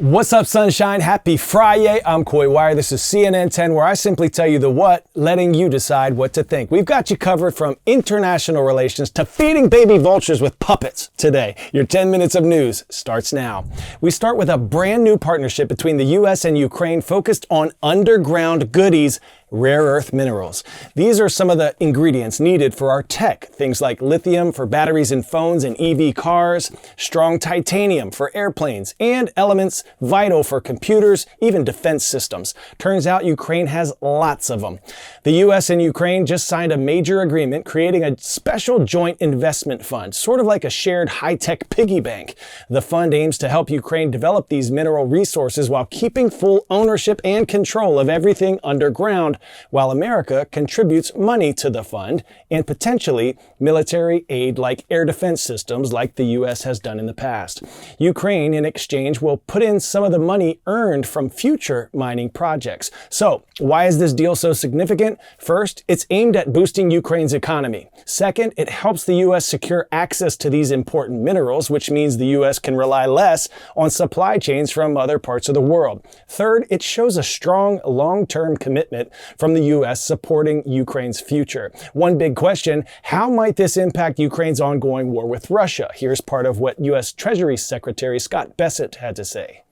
What's up, sunshine? Happy Friday. I'm Coy Wire. This is CNN 10, where I simply tell you the what, letting you decide what to think. We've got you covered from international relations to feeding baby vultures with puppets today. Your 10 minutes of news starts now. We start with a brand new partnership between the U.S. and Ukraine focused on underground goodies, rare earth minerals. These are some of the ingredients needed for our tech. Things like lithium for batteries in phones and EV cars, strong titanium for airplanes, and elements vital for computers, even defense systems. Turns out Ukraine has lots of them. The U.S. and Ukraine just signed a major agreement creating a special joint investment fund, sort of like a shared high-tech piggy bank. The fund aims to help Ukraine develop these mineral resources while keeping full ownership and control of everything underground, while America contributes money to the fund and potentially military aid like air defense systems like the U.S. has done in the past. Ukraine, in exchange, will put in some of the money earned from future mining projects. So, why is this deal so significant? First, it's aimed at boosting Ukraine's economy. Second, it helps the U.S. secure access to these important minerals, which means the U.S. can rely less on supply chains from other parts of the world. Third, it shows a strong long-term commitment from the U.S. supporting Ukraine's future. One big question, how might this impact Ukraine's ongoing war with Russia? Here's part of what U.S. Treasury Secretary Scott Bessent had to say.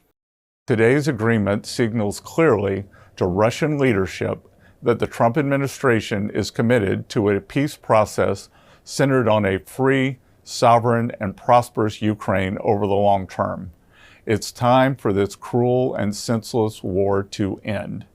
Today's agreement signals clearly to Russian leadership that the Trump administration is committed to a peace process centered on a free, sovereign, and prosperous Ukraine over the long term. It's time for this cruel and senseless war to end.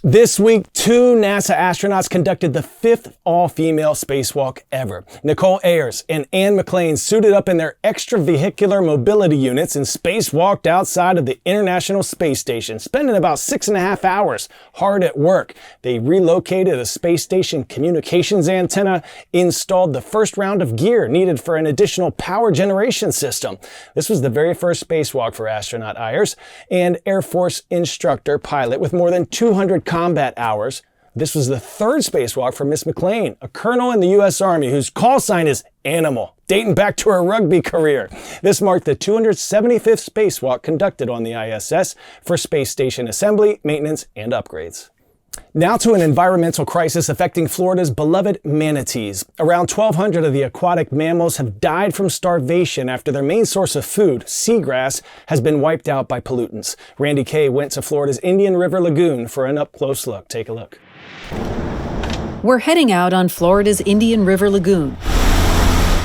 This week, 2 NASA astronauts conducted the 5th all-female spacewalk ever. Nicole Ayers and Anne McClain suited up in their extravehicular mobility units and spacewalked outside of the International Space Station, spending about 6.5 hours hard at work. They relocated a space station communications antenna, installed the first round of gear needed for an additional power generation system. This was the very first spacewalk for astronaut Ayers, and Air Force instructor pilot with more than 200 combat hours. This was the 3rd spacewalk for Miss McClain, a colonel in the U.S. Army whose call sign is Animal, dating back to her rugby career. This marked the 275th spacewalk conducted on the ISS for space station assembly, maintenance, and upgrades. Now to an environmental crisis affecting Florida's beloved manatees. Around 1,200 of the aquatic mammals have died from starvation after their main source of food, seagrass, has been wiped out by pollutants. Randy Kay went to Florida's Indian River Lagoon for an up-close look. Take a look. We're heading out on Florida's Indian River Lagoon,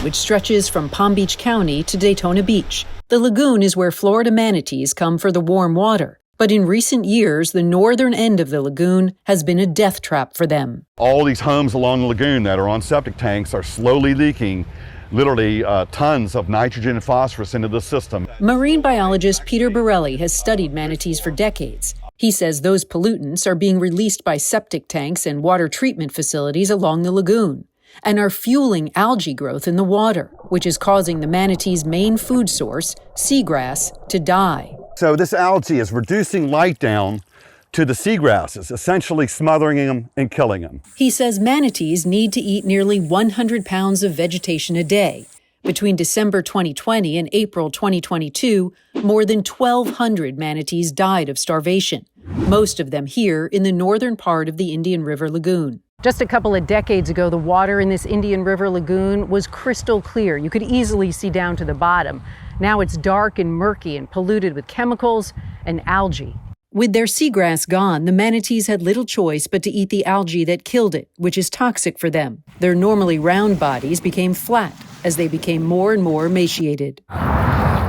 which stretches from Palm Beach County to Daytona Beach. The lagoon is where Florida manatees come for the warm water. But in recent years, the northern end of the lagoon has been a death trap for them. All these homes along the lagoon that are on septic tanks are slowly leaking literally tons of nitrogen and phosphorus into the system. Marine biologist Peter Borelli has studied manatees for decades. He says those pollutants are being released by septic tanks and water treatment facilities along the lagoon and are fueling algae growth in the water, which is causing the manatees' main food source, seagrass, to die. So this algae is reducing light down to the seagrasses, essentially smothering them and killing them. He says manatees need to eat nearly 100 pounds of vegetation a day. Between December 2020 and April 2022, more than 1,200 manatees died of starvation, most of them here in the northern part of the Indian River Lagoon. Just a couple of decades ago, the water in this Indian River Lagoon was crystal clear. You could easily see down to the bottom. Now it's dark and murky and polluted with chemicals and algae. With their seagrass gone, the manatees had little choice but to eat the algae that killed it, which is toxic for them. Their normally round bodies became flat as they became more and more emaciated.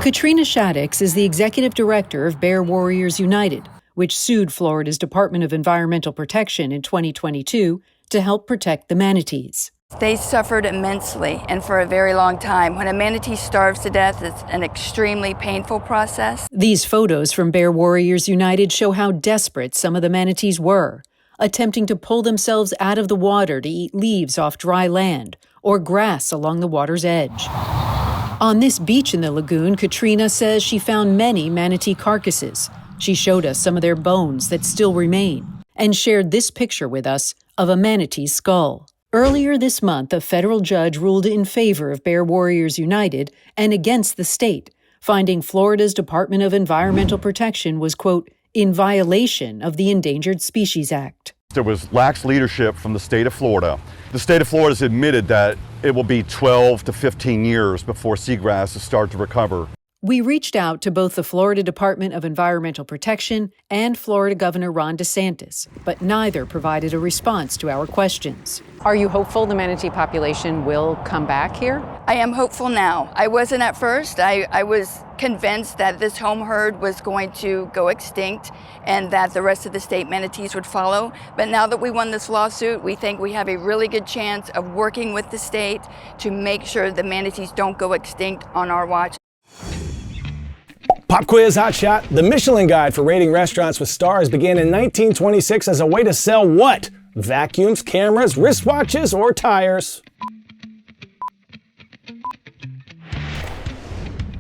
Katrina Shaddix is the executive director of Bear Warriors United, which sued Florida's Department of Environmental Protection in 2022 to help protect the manatees. They suffered immensely and for a very long time. When a manatee starves to death, it's an extremely painful process. These photos from Bear Warriors United show how desperate some of the manatees were, attempting to pull themselves out of the water to eat leaves off dry land or grass along the water's edge. On this beach in the lagoon, Katrina says she found many manatee carcasses. She showed us some of their bones that still remain and shared this picture with us of a manatee's skull. Earlier this month, a federal judge ruled in favor of Bear Warriors United and against the state finding Florida's Department of Environmental Protection was, quote, in violation of the Endangered Species Act. There was lax leadership from the state of Florida. The state of Florida has admitted that it will be 12 to 15 years before seagrasses start to recover. We reached out to both the Florida Department of Environmental Protection and Florida Governor Ron DeSantis, but neither provided a response to our questions. Are you hopeful the manatee population will come back here? I am hopeful now. I wasn't at first. I was convinced that this home herd was going to go extinct and that the rest of the state manatees would follow. But now that we won this lawsuit, we think we have a really good chance of working with the state to make sure the manatees don't go extinct on our watch. Pop quiz hotshot. The Michelin Guide for rating restaurants with stars began in 1926 as a way to sell what? Vacuums, cameras, wristwatches, or tires?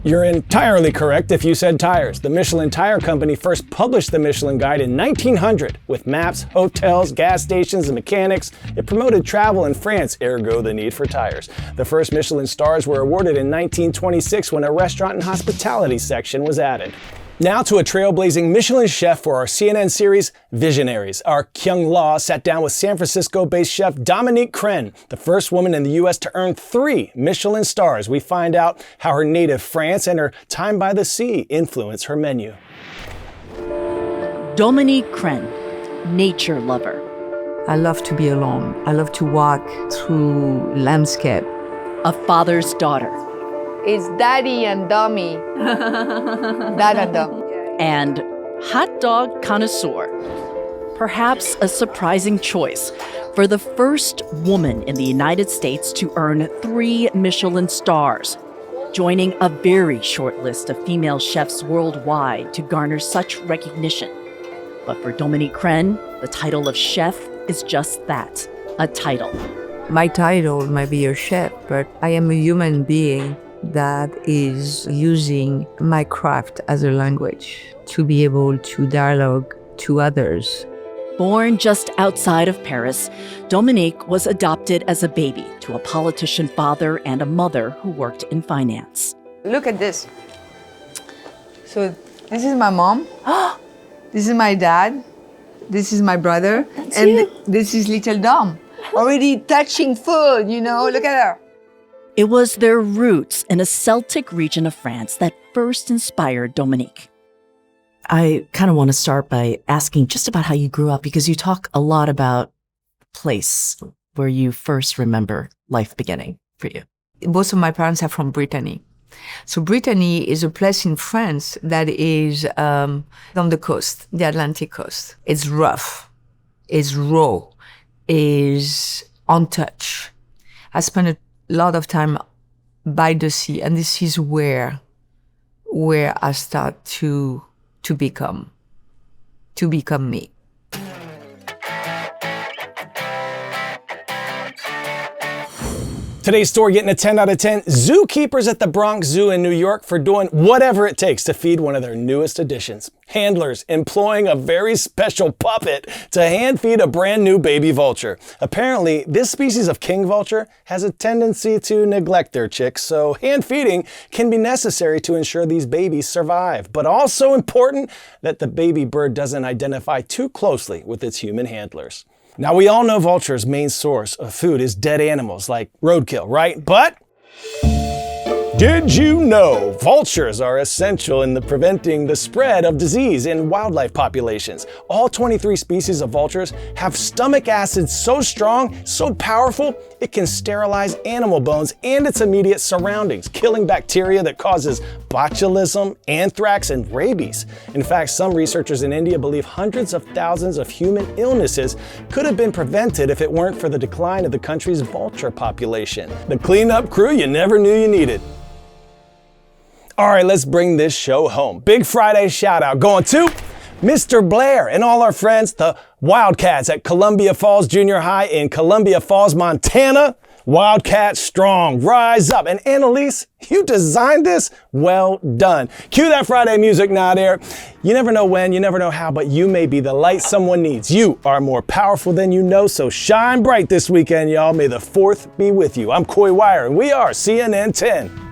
You're entirely correct if you said tires. The Michelin Tire Company first published the Michelin Guide in 1900 with maps, hotels, gas stations, and mechanics. It promoted travel in France, ergo the need for tires. The first Michelin stars were awarded in 1926 when a restaurant and hospitality section was added. Now to a trailblazing Michelin chef for our CNN series, Visionaries. Our Kyung Law sat down with San Francisco-based chef Dominique Crenn, the first woman in the U.S. to earn 3 Michelin stars. We find out how her native France and her time by the sea influence her menu. Dominique Crenn, nature lover. I love to be alone. I love to walk through landscape. A father's daughter. It's daddy and dummy. Dad and dummy. And hot dog connoisseur. Perhaps a surprising choice for the first woman in the United States to earn 3 Michelin stars, joining a very short list of female chefs worldwide to garner such recognition. But for Dominique Crenn, the title of chef is just that, a title. My title might be a chef, but I am a human being that is using my craft as a language to be able to dialogue to others. Born just outside of Paris, Dominique was adopted as a baby to a politician father and a mother who worked in finance. Look at this. So this is my mom. This is my dad. This is my brother. This is little Dom. Already touching food, you know, look at her. It was their roots in a Celtic region of France that first inspired Dominique. I kind of want to start by asking just about how you grew up, because you talk a lot about the place where you first remember life beginning for you. Both of my parents are from Brittany. So Brittany is a place in France that is on the coast, the Atlantic coast. It's rough, it's raw, is untouched. I spent a lot of time by the sea, and this is where I start to become me. Today's story getting a 10 out of 10. Zookeepers at the Bronx Zoo in New York for doing whatever it takes to feed one of their newest additions. Handlers employing a very special puppet to hand feed a brand new baby vulture. Apparently, this species of king vulture has a tendency to neglect their chicks, so hand feeding can be necessary to ensure these babies survive. But also important that the baby bird doesn't identify too closely with its human handlers. Now, we all know vultures' main source of food is dead animals like roadkill, right? But did you know vultures are essential in preventing the spread of disease in wildlife populations? All 23 species of vultures have stomach acid so strong, so powerful, it can sterilize animal bones and its immediate surroundings, killing bacteria that causes botulism, anthrax, and rabies. In fact, some researchers in India believe hundreds of thousands of human illnesses could have been prevented if it weren't for the decline of the country's vulture population. The cleanup crew you never knew you needed. All right, let's bring this show home. Big Friday shout out going to Mr. Blair and all our friends, the Wildcats at Columbia Falls Junior High in Columbia Falls, Montana. Wildcats strong, rise up. And Annalise, you designed this? Well done. Cue that Friday music now there. You never know when, you never know how, but you may be the light someone needs. You are more powerful than you know, so shine bright this weekend, y'all. May the 4th be with you. I'm Coy Wire, and we are CNN 10.